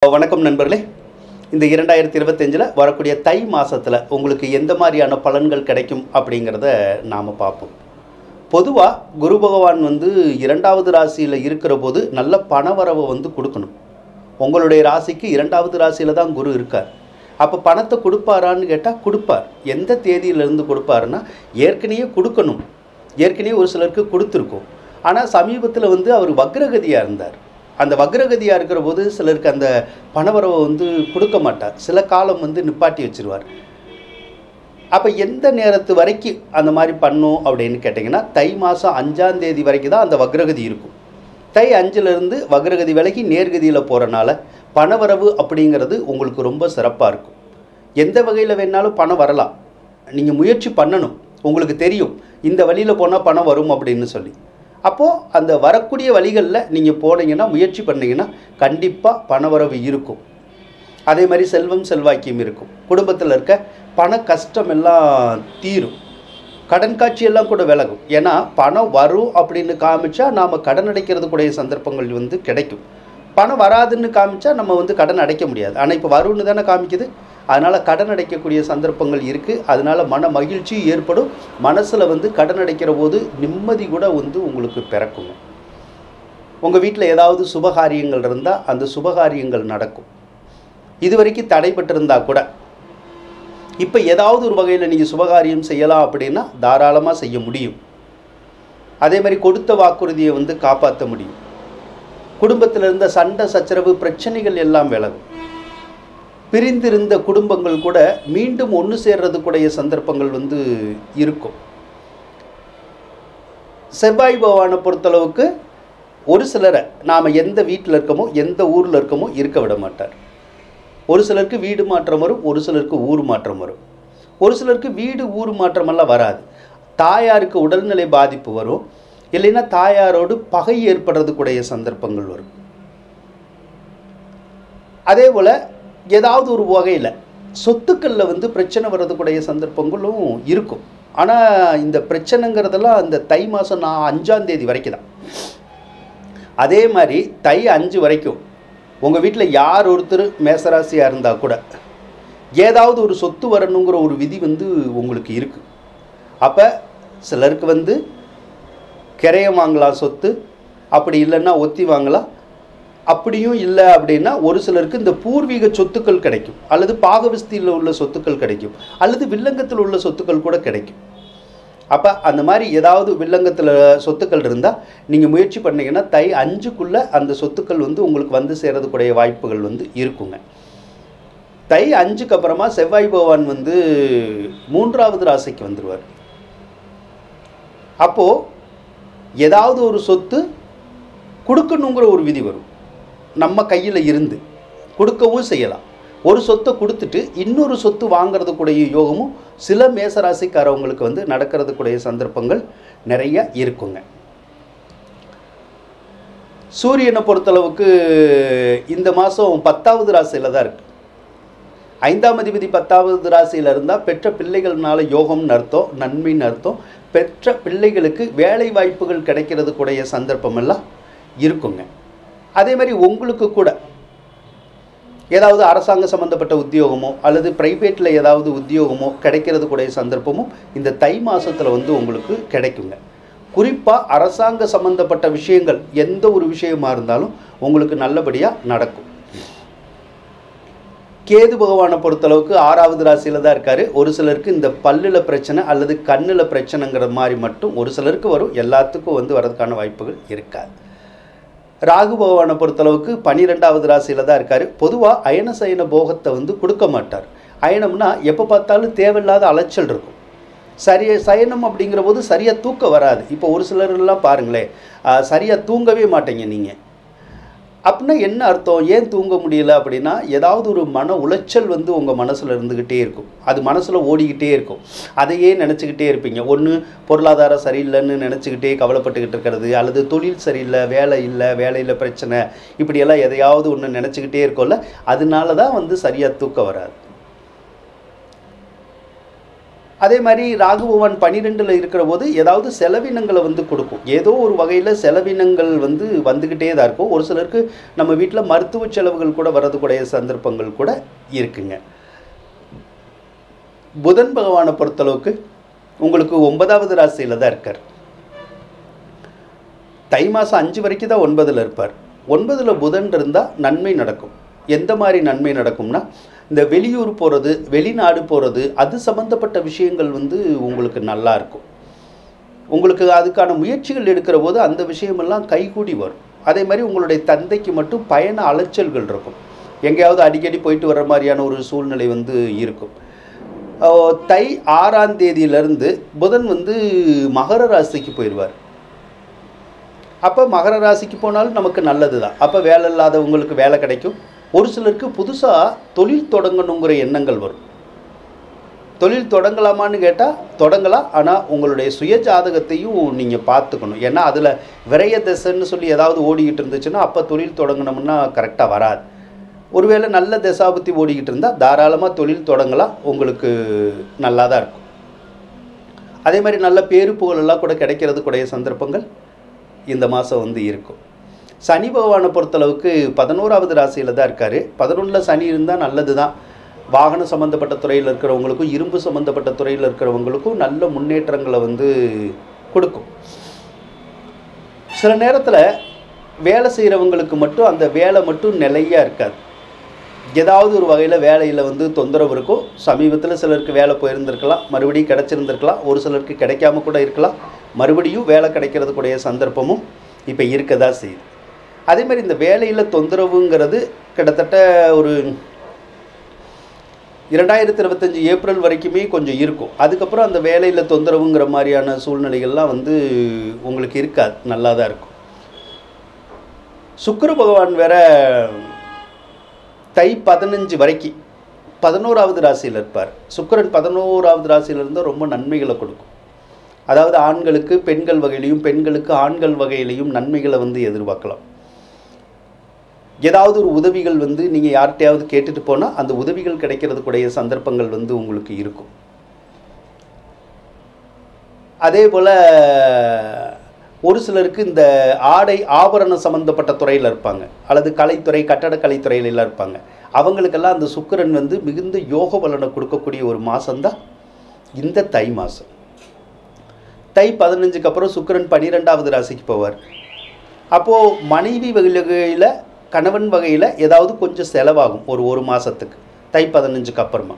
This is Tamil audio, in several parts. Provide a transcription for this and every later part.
வணக்கம் நண்பர்களே. இந்த 2025 வரக்கூடிய தை மாதத்தில் உங்களுக்கு எந்த மாதிரியான பலன்கள் கிடைக்கும் அப்படிங்கிறத நாம் பார்ப்போம். பொதுவாக குரு பகவான் இரண்டாவது ராசியில் இருக்கிற போது நல்ல பணவரவை கொடுக்கணும். உங்களுடைய ராசிக்கு இரண்டாவது ராசியில் தான் குரு இருக்கார். அப்போ பணத்தை கொடுப்பாரான்னு கேட்டால் கொடுப்பார். எந்த தேதியிலேருந்து கொடுப்பாருன்னா ஏற்கனவே கொடுக்கணும். ஏற்கனவே ஒரு சிலருக்கு கொடுத்துருக்கோம். ஆனால் சமீபத்தில் அவர் வக்ரகதியாக இருந்தார். அந்த வக்ரகதியாக இருக்கிற போது சிலருக்கு அந்த பணவரவை கொடுக்க மாட்டார். சில காலம் நிப்பாட்டி வச்சிருவார். அப்போ எந்த நேரத்து வரைக்கும் அந்த மாதிரி பண்ணும் அப்படின்னு கேட்டிங்கன்னா தை மாதம் 5ஆம் தேதி வரைக்கும் தான் அந்த வக்ரகதி இருக்கும். தை 5லேருந்து வக்ரகதி விலகி நேர்கதியில் போகிறனால பணவரவு அப்படிங்கிறது உங்களுக்கு ரொம்ப சிறப்பாக இருக்கும். எந்த வகையில் வேணாலும் பணம் வரலாம். நீங்கள் முயற்சி பண்ணணும். உங்களுக்கு தெரியும் இந்த வழியில் போனால் பணம் வரும் அப்படின்னு சொல்லி. அப்போது அந்த வரக்கூடிய வழிகளில் நீங்கள் போனீங்கன்னா முயற்சி பண்ணிங்கன்னா கண்டிப்பாக பணவரவு இருக்கும். அதே மாதிரி செல்வம் செல்வாக்கியம் இருக்கும். குடும்பத்தில் இருக்க பண கஷ்டம் எல்லாம் தீரும். கடன் காட்சியெல்லாம் கூட விலகும். ஏன்னா பணம் வரும் அப்படின்னு காமிச்சா நாம் கடன் அடைக்கிறதுக்குடைய சந்தர்ப்பங்கள் கிடைக்கும். பணம் வராதுன்னு காமிச்சா நம்ம கடன் அடைக்க முடியாது. ஆனால் இப்போ வரும்னு தானே காமிக்குது. அதனால் கடன் அடைக்கக்கூடிய சந்தர்ப்பங்கள் இருக்குது. அதனால் மன மகிழ்ச்சி ஏற்படும். மனசில் கடன் அடைக்கிற போது நிம்மதி கூட உங்களுக்கு பிறக்குங்க. உங்கள் வீட்டில் ஏதாவது சுபகாரியங்கள் இருந்தால் அந்த சுபகாரியங்கள் நடக்கும். இதுவரைக்கும் தடைபட்டிருந்தால் கூட இப்போ ஏதாவது ஒரு வகையில் நீங்கள் சுபகாரியம் செய்யலாம் அப்படின்னா தாராளமாக செய்ய முடியும். அதே மாதிரி கொடுத்த வாக்குறுதியை காப்பாற்ற முடியும். குடும்பத்தில் இருந்த சண்டை சச்சரவு பிரச்சனைகள் எல்லாம் விலகும். பிரிந்திருந்த குடும்பங்கள் கூட மீண்டும் ஒன்று சேர்றதுக்குடைய சந்தர்ப்பங்கள் இருக்கும். செவ்வாய் பகவானை பொறுத்தளவுக்கு ஒரு சிலரை நாம் எந்த வீட்டில் இருக்கமோ எந்த ஊரில் இருக்கமோ இருக்க விட மாட்டார். ஒரு சிலருக்கு வீடு மாற்றம் வரும், ஒரு சிலருக்கு ஊர் மாற்றம் வரும். ஒரு சிலருக்கு வீடு ஊர் மாற்றமெல்லாம் வராது. தாயாருக்கு உடல்நிலை பாதிப்பு வரும். இல்லைன்னா தாயாரோடு பகை ஏற்படுறதுக்குடைய சந்தர்ப்பங்கள் வரும். அதே போல் ஏதாவது ஒரு வகையில் சொத்துக்களில் பிரச்சனை வர்றதுக்குடைய சந்தர்ப்பங்களும் இருக்கும். ஆனால் இந்த பிரச்சனைங்கிறதெல்லாம் அந்த தை மாதம் 5ஆம் தேதி வரைக்கும் தான். அதே மாதிரி தை 5 வரைக்கும் உங்கள் வீட்டில் யார் ஒருத்தர் மேசராசியாக இருந்தால் கூட ஏதாவது ஒரு சொத்து வரணுங்கிற ஒரு விதி உங்களுக்கு இருக்குது. அப்போ சிலருக்கு கிரையம் வாங்கலாம் சொத்து, அப்படி இல்லைன்னா ஒத்தி வாங்கலாம். அப்படியும் இல்லை அப்படின்னா ஒரு சிலருக்கு இந்த பூர்வீக சொத்துக்கள் கிடைக்கும், அல்லது பாகவஸ்தியில் உள்ள சொத்துக்கள் கிடைக்கும், அல்லது வில்லங்கத்தில் உள்ள சொத்துக்கள் கூட கிடைக்கும். அப்போ அந்த மாதிரி ஏதாவது வில்லங்கத்தில் சொத்துக்கள் இருந்தால் நீங்கள் முயற்சி பண்ணிங்கன்னா தை 5க்குள்ளே அந்த சொத்துக்கள் உங்களுக்கு சேர்றதுக்குடைய வாய்ப்புகள் இருக்குங்க. தை 5க்கு அப்புறமா செவ்வாய் பகவான் 3ஆவது ராசிக்கு வந்துடுவார். அப்போது ஏதாவது ஒரு சொத்து கொடுக்கணுங்கிற ஒரு விதி வரும். நம்ம கையில் இருந்து கொடுக்கவும் செய்யலாம். ஒரு சொத்தை கொடுத்துட்டு இன்னொரு சொத்து வாங்கிறதுக்குடைய யோகமும் சில மேசராசிக்காரவங்களுக்கு நடக்கிறதுக்குடைய சந்தர்ப்பங்கள் நிறைய இருக்குங்க. சூரியனை பொறுத்தளவுக்கு இந்த மாதம் 10ஆவது ராசியில் தான் இருக்குது. 5ஆம் அதிபதி 10ஆவது ராசியில் இருந்தால் பெற்ற பிள்ளைகள்னால யோகம்னு அர்த்தம், நன்மைன்னு அர்த்தம். பெற்ற பிள்ளைகளுக்கு வேலை வாய்ப்புகள் கிடைக்கிறதுக்குடைய சந்தர்ப்பமெல்லாம் இருக்குங்க. அதே மாதிரி உங்களுக்கு கூட ஏதாவது அரசாங்க சம்மந்தப்பட்ட உத்தியோகமோ அல்லது ப்ரைவேட்டில் ஏதாவது உத்தியோகமோ கிடைக்கிறதுக்குடைய சந்தர்ப்பமும் இந்த தை மாதத்தில் உங்களுக்கு கிடைக்குங்க. குறிப்பாக அரசாங்க சம்மந்தப்பட்ட விஷயங்கள் எந்த ஒரு விஷயமாக இருந்தாலும் உங்களுக்கு நல்லபடியாக நடக்கும். கேது பகவானை பொறுத்தளவுக்கு 6ஆவது ராசியில் தான் இருக்கார். ஒரு சிலருக்கு இந்த பல்லில் பிரச்சனை அல்லது கண்ணில் பிரச்சனைங்கிற மாதிரி மட்டும் ஒரு சிலருக்கு வரும். எல்லாத்துக்கும் வர்றதுக்கான வாய்ப்புகள் இருக்காது. ராகு பகவானை பொறுத்தளவுக்கு 12ஆவது ராசியில் தான் இருக்கார். பொதுவாக அயன சயன போகத்தை கொடுக்க மாட்டார். அயனம்னா எப்போ பார்த்தாலும் தேவையில்லாத அலைச்சல் இருக்கும். சயனம் அப்படிங்கிற போது சரியாக தூக்கம் வராது. இப்போ ஒரு சிலர்லாம் பாருங்களேன், சரியாக தூங்கவே மாட்டேங்க நீங்கள். அப்படின்னா என்ன அர்த்தம்? ஏன் தூங்க முடியல அப்படின்னா ஏதாவது ஒரு மன உளைச்சல் உங்கள் மனசில் இருந்துக்கிட்டே இருக்கும். அது மனசில் ஓடிக்கிட்டே இருக்கும். அதையே நினச்சிக்கிட்டே இருப்பீங்க. ஒன்று பொருளாதாரம் சரியில்லைன்னு நினச்சிக்கிட்டே கவலைப்பட்டுக்கிட்டு இருக்கிறது, அல்லது தொழில் சரியில்லை, வேலை இல்லை, வேலையில் பிரச்சனை, இப்படியெல்லாம் எதையாவது ஒன்று நினச்சிக்கிட்டே இருக்கும்ல. அதனால தான் சரியாக தூக்கம் வராது. அதே மாதிரி ராகு பகவான் 12ல் இருக்கிற போது ஏதாவது செலவினங்களை வந்து கொடுக்கும். ஏதோ ஒரு வகையில் செலவினங்கள் வந்து வந்துக்கிட்டே தான் இருக்கும். ஒரு சிலருக்கு நம்ம வீட்டில் மருத்துவ செலவுகள் கூட வரதுக்கூடிய சந்தர்ப்பங்கள் கூட இருக்குங்க. புதன் பகவானை பொறுத்தளவுக்கு உங்களுக்கு 9வது ராசியில் தான் இருக்கார். தை மாதம் 5 வரைக்கும் தான் 9ல் இருப்பார். 9ல் புதன் இருந்தால் நன்மை நடக்கும். எந்த மாதிரி நன்மை நடக்கும்னா, இந்த வெளியூர் போகிறது, வெளிநாடு போகிறது, அது சம்மந்தப்பட்ட விஷயங்கள் வந்து உங்களுக்கு நல்லா இருக்கும். உங்களுக்கு அதுக்கான முயற்சிகள் எடுக்கிற போது அந்த விஷயமெல்லாம் கைகூடி வரும். அதே மாதிரி உங்களுடைய தந்தைக்கு மட்டும் பயண அலைச்சல்கள் இருக்கும். எங்கேயாவது அடிக்கடி போயிட்டு வர்ற மாதிரியான ஒரு சூழ்நிலை வந்து இருக்கும். தை 6ஆம் தேதியிலேருந்து புதன் வந்து மகர ராசிக்கு போயிடுவார். அப்போ மகர ராசிக்கு போனாலும் நமக்கு நல்லது தான். அப்போ வேலை இல்லாதவங்களுக்கு வேலை கிடைக்கும். ஒரு சிலருக்கு புதுசாக தொழில் தொடங்கணுங்கிற எண்ணங்கள் வரும். தொழில் தொடங்கலாமான்னு கேட்டால் தொடங்கலாம். ஆனால் உங்களுடைய சுய ஜாதகத்தையும் நீங்கள் பார்த்துக்கணும். ஏன்னா அதில் விரைய தசைன்னு சொல்லி ஏதாவது ஓடிக்கிட்டு இருந்துச்சுன்னா அப்போ தொழில் தொடங்கணும்னா கரெக்டாக வராது. ஒருவேளை நல்ல தசாபுத்தி ஓடிக்கிட்டு இருந்தால் தாராளமாக தொழில் தொடங்கலாம், உங்களுக்கு நல்லா தான் இருக்கும். அதே மாதிரி நல்ல பேரு புகழெல்லாம் கூட கிடைக்கிறதுக்குடைய சந்தர்ப்பங்கள் இந்த மாதம் வந்து இருக்கும். சனி பகவானை பொறுத்தளவுக்கு 11வது ராசியில் தான் இருக்கார். 11ல் சனி இருந்தால் நல்லது தான். வாகனம் சம்மந்தப்பட்ட துறையில் இருக்கிறவங்களுக்கும் இரும்பு சம்மந்தப்பட்ட துறையில் இருக்கிறவங்களுக்கும் நல்ல முன்னேற்றங்களை வந்து கொடுக்கும். சில நேரத்தில் வேலை செய்கிறவங்களுக்கு மட்டும் அந்த வேலை மட்டும் நிலையாக இருக்காது. ஏதாவது ஒரு வகையில் வேலையில் வந்து தொந்தரவு இருக்கும். சமீபத்தில் சிலருக்கு வேலை போயிருந்திருக்கலாம், மறுபடியும் கிடச்சிருந்துருக்கலாம். ஒரு சிலருக்கு கிடைக்காம கூட இருக்கலாம். மறுபடியும் வேலை கிடைக்கிறதுக்குடைய சந்தர்ப்பமும் இப்போ இருக்க தான் செய்யுது. அதேமாதிரி இந்த வேலையில் தொந்தரவுங்கிறது கிட்டத்தட்ட ஒரு 2025 ஏப்ரல் வரைக்குமே கொஞ்சம் இருக்கும். அதுக்கப்புறம் அந்த வேலையில் தொந்தரவுங்கிற மாதிரியான சூழ்நிலைகள்லாம் வந்து உங்களுக்கு இருக்காது, நல்லா தான் இருக்கும். சுக்கிர பகவான் வேற தை 15 வரைக்கும் 11வது ராசியில் இருப்பார். சுக்கிரன் 11வது ராசியில் இருந்தால் ரொம்ப நன்மைகளை கொடுக்கும். அதாவது ஆண்களுக்கு பெண்கள் வகையிலையும் பெண்களுக்கு ஆண்கள் வகையிலையும் நன்மைகளை வந்து எதிர்பார்க்கலாம். ஏதாவது ஒரு உதவிகள் வந்து நீங்கள் யார்கிட்டையாவது கேட்டுட்டு போனால் அந்த உதவிகள் கிடைக்கிறதுக்குடைய சந்தர்ப்பங்கள் வந்து உங்களுக்கு இருக்கும். அதே போல் ஒரு சிலருக்கு இந்த ஆடை ஆபரணம் சம்மந்தப்பட்ட துறையில் இருப்பாங்க, அல்லது கலைத்துறை கட்டடக்கலைத்துறையிலாம் இருப்பாங்க. அவங்களுக்கெல்லாம் அந்த சுக்கிரன் வந்து மிகுந்த யோக பலனை கொடுக்கக்கூடிய ஒரு மாதம்தான் இந்த தை மாதம். தை 15க்கு அப்புறம் சுக்கிரன் 12வது ராசிக்கு போவார். அப்போது மனைவி வகையில் கணவன் வகையில் ஏதாவது கொஞ்சம் செலவாகும் ஒரு மாதத்துக்கு தை 15க்கு அப்புறமா.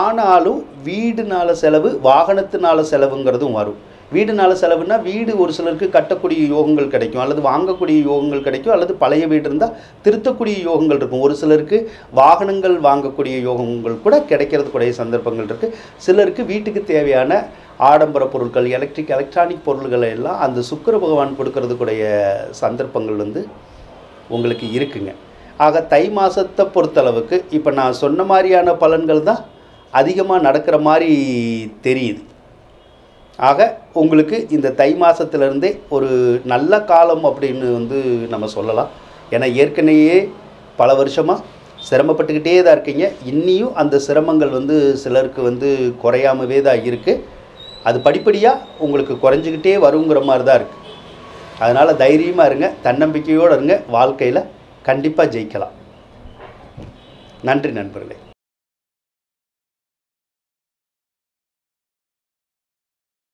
ஆனாலும் வீடுனால செலவு, வாகனத்தினால செலவுங்கிறதும் வரும். வீடுனால செலவுன்னா வீடு ஒரு சிலருக்கு கட்டக்கூடிய யோகங்கள் கிடைக்கும், அல்லது வாங்கக்கூடிய யோகங்கள் கிடைக்கும், அல்லது பழைய வீடு இருந்தால் திருத்தக்கூடிய யோகங்கள் இருக்கும். ஒரு சிலருக்கு வாகனங்கள் வாங்கக்கூடிய யோகங்கள் கூட கிடைக்கிறதுக்குடைய சந்தர்ப்பங்கள் இருக்குது. சிலருக்கு வீட்டுக்கு தேவையான ஆடம்பர பொருட்கள், எலக்ட்ரானிக் பொருள்களை எல்லாம் அந்த சுக்கிர பகவான் கொடுக்கறதுக்குடைய சந்தர்ப்பங்கள் வந்து உங்களுக்கு இருக்குங்க. ஆக தை மாதத்தை பொறுத்தளவுக்கு இப்போ நான் சொன்ன மாதிரியான பலன்கள் தான் அதிகமாக நடக்கிற மாதிரி தெரியுது. ஆக உங்களுக்கு இந்த தை மாதத்துலேருந்தே ஒரு நல்ல காலம் அப்படின்னு வந்து நம்ம சொல்லலாம். ஏன்னா ஏற்கனவே பல வருஷமாக சிரமப்பட்டுக்கிட்டே தான் இருக்கீங்க. இன்னியும் அந்த சிரமங்கள் வந்து சிலருக்கு வந்து குறையாமவே தான் இருக்குது. அது படிப்படியாக உங்களுக்கு குறைஞ்சிக்கிட்டே வருங்கிற மாதிரி தான் இருக்குது. அதனால் தைரியமாக இருங்க, தன்னம்பிக்கையோடு இருங்க. வாழ்க்கையில் கண்டிப்பாக ஜெயிக்கலாம். நன்றி நண்பர்களே.